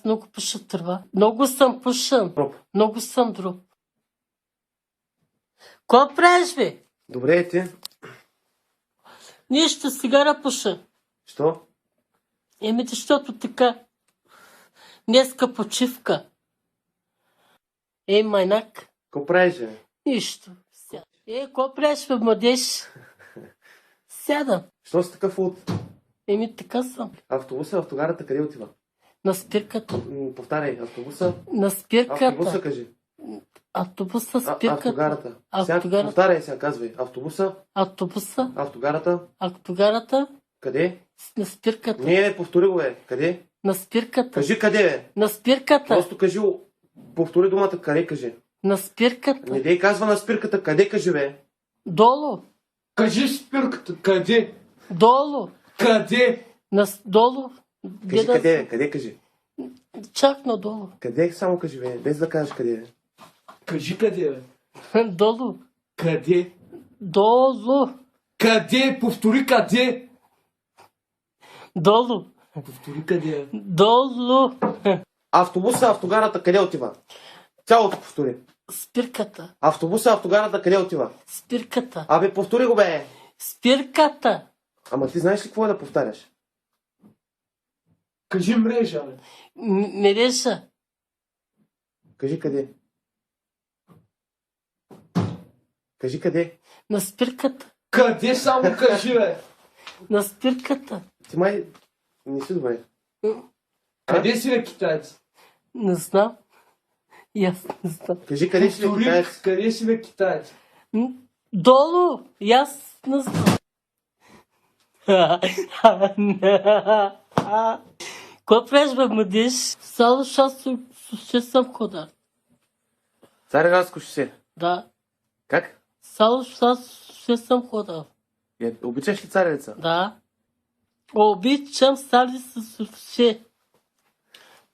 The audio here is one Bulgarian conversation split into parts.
Аз много пуша тръва. Много съм пушен. Дроп. Много съм дроп. Ко правиш, бе? Добре е ти. Нищо, цигара пуша. Що? Защото така. Днеска почивка. Майнак. Какво правиш, бе? Нищо. Ко правиш, бе, младеж? Сядам. Що си такъв от Така съм. автобуса, автогарата къде отива? На спирката. Повтаряй, автобуса. На спирката. Автобуса кажи. Автобуса, спирката. Автогарата. Автогарата. Повтаряй сега, казвай. Автобуса. Автобуса. Автогарата. Автогарата. Къде? На спирката. Не, повтори го, бе. Къде? На спирката. Кажи къде, бе. На спирката. Просто кажи, повтори думата къде, кажи. На спирката. Не дей казва на спирката, къде кажи, бе. Долу. Кажи спирката, къде? Долу. Къде? Долу. Кажи къде, бе. Къде кажи. Чак надолу. Къде само кажи, бе. Без да кажеш къде, бе. Кажи къде, бе. Долу. Къде? Долу. Къде? Повтори къде? Долу. Повтори къде, бе. Долу. Автобуса, автогарата къде отива? Цялото повтори. Спирката. Автобуса, автогарата къде отива? Спирката. Абе, повтори го, бе. Спирката. Ама ти знаеш ли какво е да повтаряш? Кажи мрежа, бе. Мережа. Кажи къде. Кажи къде. На спирката. Къде само кажи, бе. На спирката. Ти май не си добре. Къде си, бе, китаец? Не знам. И аз не знам. Кажи къде си, бе, Повтори, китаец. къде си, бе, китаец? Долу. И аз не знам. Какво правиш, бе, младеж? Само ще съм хода. Цареградско шосе. Да. Как? Само ще съм хода. Обичаш ли царевица? Да. Обичам сали с все.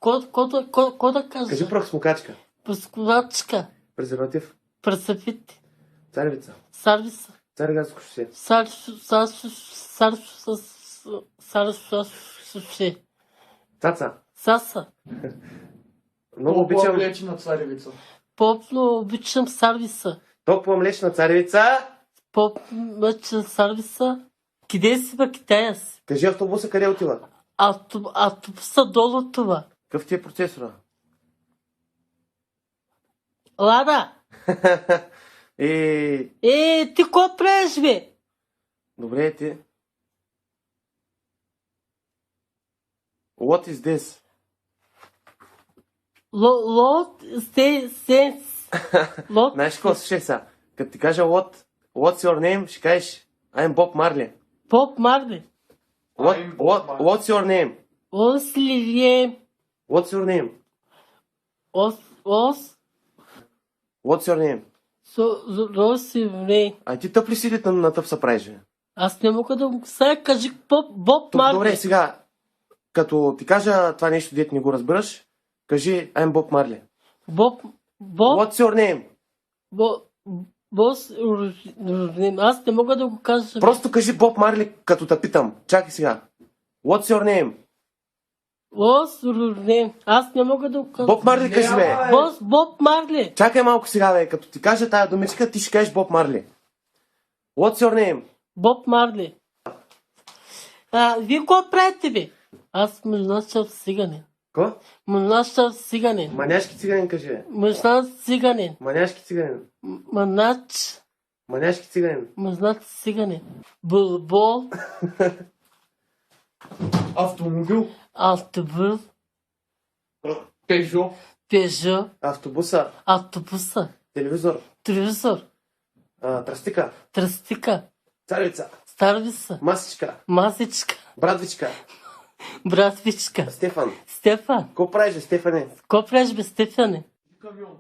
Ко да кажа? Кажи прахосмокачка. Паскувачка. Презерватив. Прасапит. Царевица. Сарвиса. Цареградско шосе. Сарвиса. Цаца. Саса. Много обичам. Млечна царевица. Попло обичам сарвиса. Топла млечна царевица. Обичам сарвиса. Къде си, бе, китаец? Кажи автобуса къде отива? Автобуса долу това. Какъв ти е процесора? Лада. Ти ко правиш, бе? Добре е ти. What is this? Лот, Лот. Знаеш какво, слушай сега. Като ти кажа what's your name, ще кажеш I'm Bob Marley. Поп Марли. What's your name? Ослием. What's your name? What's your name? Росивре. А ти тъп ли си на тъп се правиш, бе? Аз не мога да го... Сега кажи Боб Марли. Добре, сега, като ти кажа това нещо, дете не го разбираш, кажи I'm Bob Marley. Боб... What's your name? Бос... Аз не мога да го кажа. Просто кажи Боб Марли, като те питам. Чакай сега. What's your name? Аз не мога да го кажа. Боб Марли кажи, бе. Боб Марли. Чакай малко сега, бе. Като ти кажа тая думичка, ти ще кажеш Боб Марли. What's your name? Боб Марли. Вие какво правите, бе? Аз мъжнащав циганин. Ко? Мъжнащав циганин. Маняшки циганин кажи, бе. Мъжнащ циганин. Маняшки циганин. Маняшки циганин. Мъжнащ циганин. Булбол. Автомобил. Автобус. Пежо. Пежо. Автобуса. Автобуса. Телевизор. Телевизор. Тръстика. Тръстика. Царевица. Старвиса. Масичка. Масичка. Братвичка. Братвичка. Стефан. Стефан. Ко правиш, бе, Стефане? Ко правиш, бе, Стефане? Камион.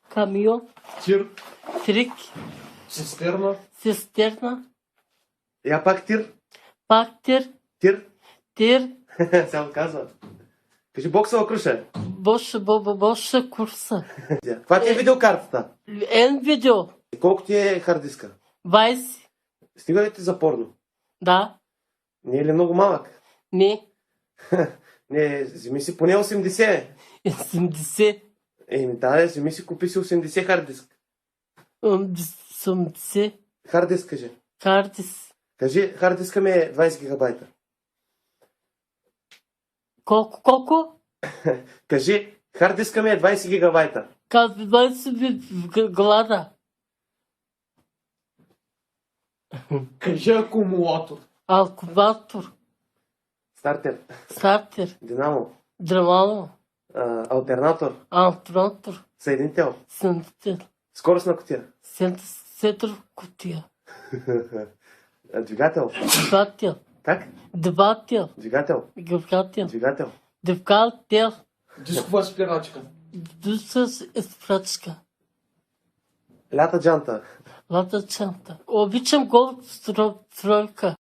Камион. Тир. Трик. Цистерна. Цистерна. Я пак тир. Пактир. Тир. Тир. Само казва. Кажи боксова круша. Боша курса. Каква ти е видеокартата? Видео. Колко ти е хардиска? 20. Стига ли ти за порно? Да. Не е ли много малък? Не. Не, вземи си поне 80. 70. Еми да, вземи си, купи си 80 хард диск. 80. Хард диск, кажи. Картис. Кажи, хард диска ми е 20 гигабайта. Колко? Кажи, хард диска ми е 20 гигабайта. Казвай си глада. Кажи акумулатор. Алкубатор. Стартер, Стартер. динамо, Драмало. алтернатор, Алтронатор. съединител, Синтетел. скоростна кутия, Сетър кутия. двигател. Двигател. Как? Двигател. Двигател. Двигател. Двигател. Двигател. Дискова спирачка. Дуса изпрачка. Лята джанта. Лата чанта. Обичам гол стройка.